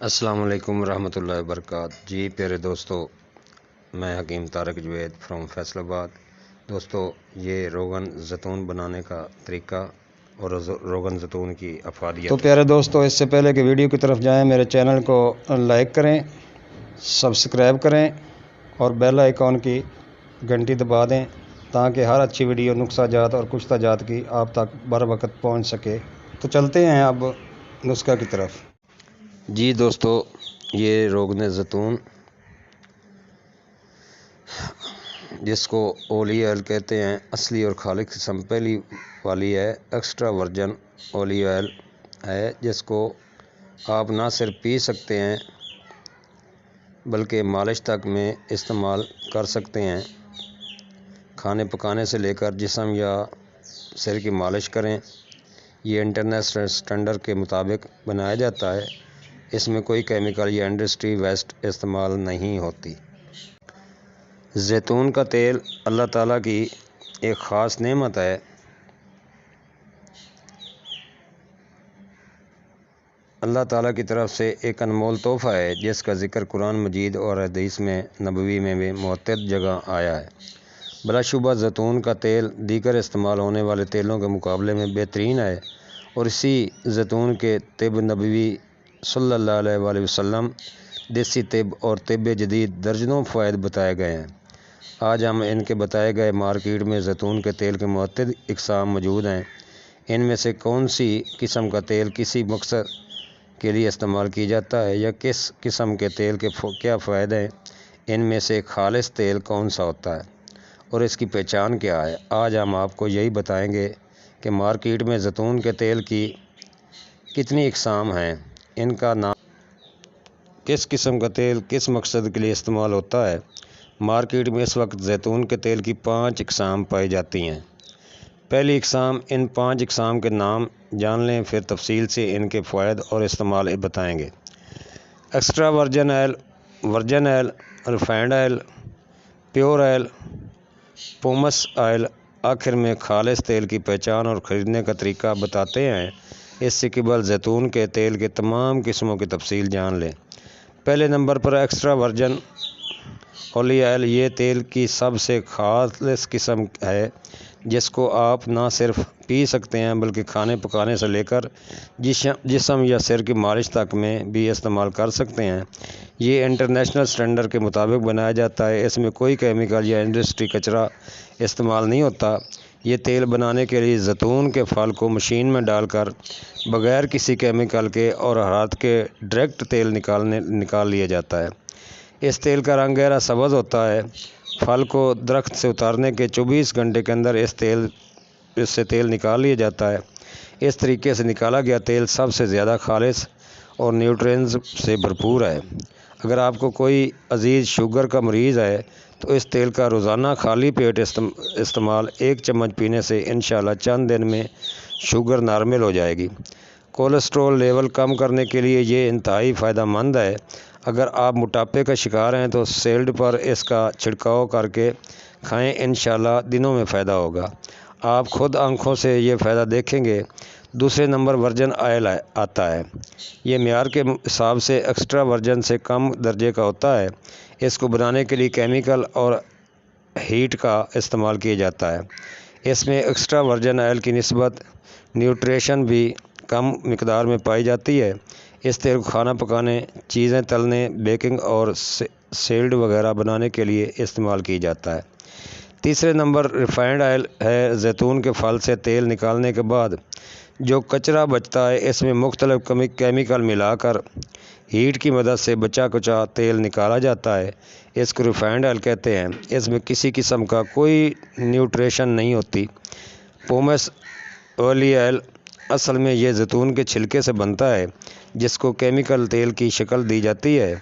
السلام علیکم ورحمۃ اللہ وبرکاتہ۔ جی پیارے دوستو، میں حکیم طارق جوید فرام فیصل آباد۔ دوستو، یہ روغن زیتون بنانے کا طریقہ اور روغن زیتون کی افادیت۔ تو پیارے دوستو، اس سے پہلے کہ ویڈیو کی طرف جائیں، میرے چینل کو لائک کریں، سبسکرائب کریں اور بیل آئیکن کی گھنٹی دبا دیں تاکہ ہر اچھی ویڈیو نسخہ جات اور کشتہ جات کی آپ تک بر وقت پہنچ سکے۔ تو چلتے ہیں اب نسخہ کی طرف۔ جی دوستو، یہ روغن زیتون جس کو اولیو آئل کہتے ہیں، اصلی اور خالص قسم پہلی والی ہے، ایکسٹرا ورجن اولیو آئل ہے، جس کو آپ نہ صرف پی سکتے ہیں بلکہ مالش تک میں استعمال کر سکتے ہیں۔ کھانے پکانے سے لے کر جسم یا سر کی مالش کریں۔ یہ انٹرنیشنل سٹینڈرڈ کے مطابق بنایا جاتا ہے۔ اس میں کوئی کیمیکل یا انڈسٹری ویسٹ استعمال نہیں ہوتی۔ زیتون کا تیل اللہ تعالیٰ کی ایک خاص نعمت ہے۔ اللہ تعالیٰ کی طرف سے ایک انمول تحفہ ہے جس کا ذکر قرآن مجید اور حدیث میں نبوی میں بھی متعدد جگہ آیا ہے۔ بلا شبہ زیتون کا تیل دیگر استعمال ہونے والے تیلوں کے مقابلے میں بہترین ہے، اور اسی زیتون کے طب نبوی صلی اللہ علیہ وآلہ وسلم، دیسی طب اور طب جدید درجنوں فوائد بتائے گئے ہیں۔ آج ہم ان کے بتائے گئے مارکیٹ میں زیتون کے تیل کے متعدد اقسام موجود ہیں۔ ان میں سے کون سی قسم کا تیل کسی مقصد کے لیے استعمال کی جاتا ہے یا کس قسم کے تیل کے کیا فوائد ہیں، ان میں سے خالص تیل کون سا ہوتا ہے اور اس کی پہچان کیا ہے، آج ہم آپ کو یہی بتائیں گے کہ مارکیٹ میں زیتون کے تیل کی کتنی اقسام ہیں، ان کا نام، کس قسم کا تیل کس مقصد کے لیے استعمال ہوتا ہے۔ مارکیٹ میں اس وقت زیتون کے تیل کی 5 اقسام پائی جاتی ہیں۔ پہلی اقسام، ان 5 اقسام کے نام جان لیں، پھر تفصیل سے ان کے فوائد اور استعمال بتائیں گے۔ Extra virgin oil, virgin oil, refined oil, pure oil, pomace oil. آخر میں خالص تیل کی پہچان اور خریدنے کا طریقہ بتاتے ہیں۔ اس سے قبل زیتون کے تیل کے تمام قسموں کی تفصیل جان لیں۔ پہلے نمبر پر ایکسٹرا ورجن اولیو آئل۔ یہ تیل کی سب سے خالص قسم ہے جس کو آپ نہ صرف پی سکتے ہیں بلکہ کھانے پکانے سے لے کر جسم یا سر کی مالش تک میں بھی استعمال کر سکتے ہیں۔ یہ انٹرنیشنل سٹینڈرڈ کے مطابق بنایا جاتا ہے۔ اس میں کوئی کیمیکل یا انڈسٹری کچرا استعمال نہیں ہوتا۔ یہ تیل بنانے کے لیے زیتون کے پھل کو مشین میں ڈال کر بغیر کسی کیمیکل کے اور حرارت کے ڈائریکٹ تیل نکال لیا جاتا ہے۔ اس تیل کا رنگ گہرا سبز ہوتا ہے۔ پھل کو درخت سے اتارنے کے 24 گھنٹے کے اندر اس سے تیل نکال لیا جاتا ہے۔ اس طریقے سے نکالا گیا تیل سب سے زیادہ خالص اور نیوٹرینز سے بھرپور ہے۔ اگر آپ کو کوئی عزیز شوگر کا مریض ہے تو اس تیل کا روزانہ خالی پیٹ استعمال 1 چمچ پینے سے انشاءاللہ چند دن میں شوگر نارمل ہو جائے گی۔ کولیسٹرول لیول کم کرنے کے لیے یہ انتہائی فائدہ مند ہے۔ اگر آپ موٹاپے کا شکار ہیں تو سیلڈ پر اس کا چھڑکاؤ کر کے کھائیں، انشاءاللہ دنوں میں فائدہ ہوگا۔ آپ خود آنکھوں سے یہ فائدہ دیکھیں گے۔ دوسرے نمبر ورجن آئل آتا ہے۔ یہ معیار کے حساب سے ایکسٹرا ورجن سے کم درجے کا ہوتا ہے۔ اس کو بنانے کے لیے کیمیکل اور ہیٹ کا استعمال کیا جاتا ہے۔ اس میں ایکسٹرا ورجن آئل کی نسبت نیوٹریشن بھی کم مقدار میں پائی جاتی ہے۔ اس تیل کو کھانا پکانے، چیزیں تلنے، بیکنگ اور سیلڈ وغیرہ بنانے کے لیے استعمال کیا جاتا ہے۔ تیسرے نمبر ریفائنڈ آئل ہے۔ زیتون کے پھل سے تیل نکالنے کے بعد جو کچرا بچتا ہے، اس میں مختلف کیمیکل ملا کر ہیٹ کی مدد سے بچا کچا تیل نکالا جاتا ہے۔ اس کو ریفائنڈ آئل کہتے ہیں۔ اس میں کسی قسم کا کوئی نیوٹریشن نہیں ہوتی۔ پومس اولیو آئل، اصل میں یہ زیتون کے چھلکے سے بنتا ہے جس کو کیمیکل تیل کی شکل دی جاتی ہے،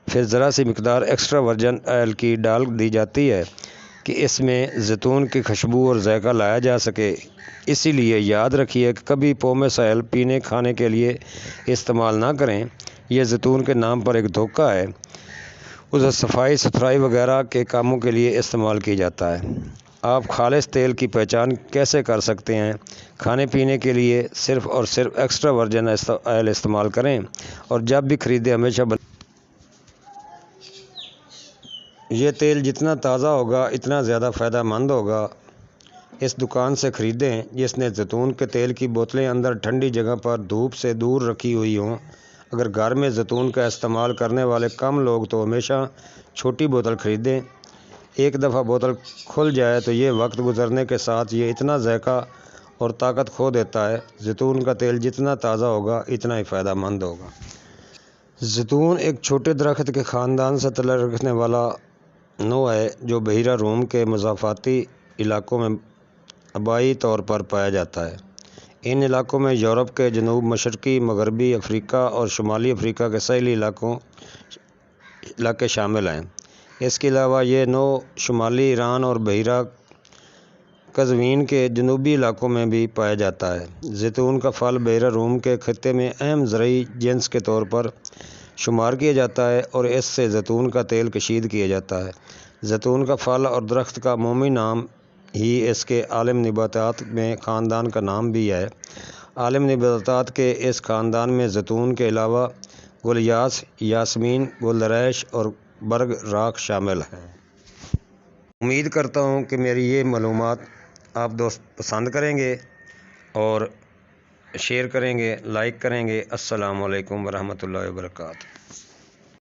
پھر ذرا سی مقدار ایکسٹرا ورجن آئل کی ڈال دی جاتی ہے کہ اس میں زیتون کی خوشبو اور ذائقہ لایا جا سکے۔ اسی لیے یاد رکھیے کہ کبھی پومس آئل پینے کھانے کے لیے استعمال نہ کریں۔ یہ زیتون کے نام پر ایک دھوکہ ہے۔ اسے صفائی ستھرائی وغیرہ کے کاموں کے لیے استعمال کیا جاتا ہے۔ آپ خالص تیل کی پہچان کیسے کر سکتے ہیں؟ کھانے پینے کے لیے صرف اور صرف ایکسٹرا ورجن آئل استعمال کریں، اور جب بھی خریدیں ہمیشہ یہ تیل جتنا تازہ ہوگا اتنا زیادہ فائدہ مند ہوگا۔ اس دکان سے خریدیں جس نے زیتون کے تیل کی بوتلیں اندر ٹھنڈی جگہ پر دھوپ سے دور رکھی ہوئی ہوں۔ اگر گھر میں زیتون کا استعمال کرنے والے کم لوگ تو ہمیشہ چھوٹی بوتل خریدیں۔ ایک دفعہ بوتل کھل جائے تو یہ وقت گزرنے کے ساتھ یہ اتنا ذائقہ اور طاقت کھو دیتا ہے۔ زیتون کا تیل جتنا تازہ ہوگا اتنا ہی فائدہ مند ہوگا۔ زیتون ایک چھوٹے درخت کے خاندان سے تعلق رکھنے والا نوع ہے جو بحیرہ روم کے مضافاتی علاقوں میں آبائی طور پر پایا جاتا ہے۔ ان علاقوں میں یورپ کے جنوب مشرقی، مغربی افریقہ اور شمالی افریقہ کے ساحلی علاقے شامل ہیں۔ اس کے علاوہ یہ نوع شمالی ایران اور بحیرہ قزوین کے جنوبی علاقوں میں بھی پایا جاتا ہے۔ زیتون کا پھل بحیرہ روم کے خطے میں اہم زرعی جنس کے طور پر شمار کیا جاتا ہے اور اس سے زیتون کا تیل کشید کیا جاتا ہے۔ زیتون کا پھل اور درخت کا عمومی نام ہی اس کے عالم نباتات میں خاندان کا نام بھی ہے۔ عالم نباتات کے اس خاندان میں زیتون کے علاوہ گلیاس، یاسمین، گلدریش اور برگ راکھ شامل ہیں۔ امید کرتا ہوں کہ میری یہ معلومات آپ دوست پسند کریں گے اور شیئر کریں گے، لائک کریں گے۔ السلام علیکم ورحمۃ اللہ وبرکاتہ۔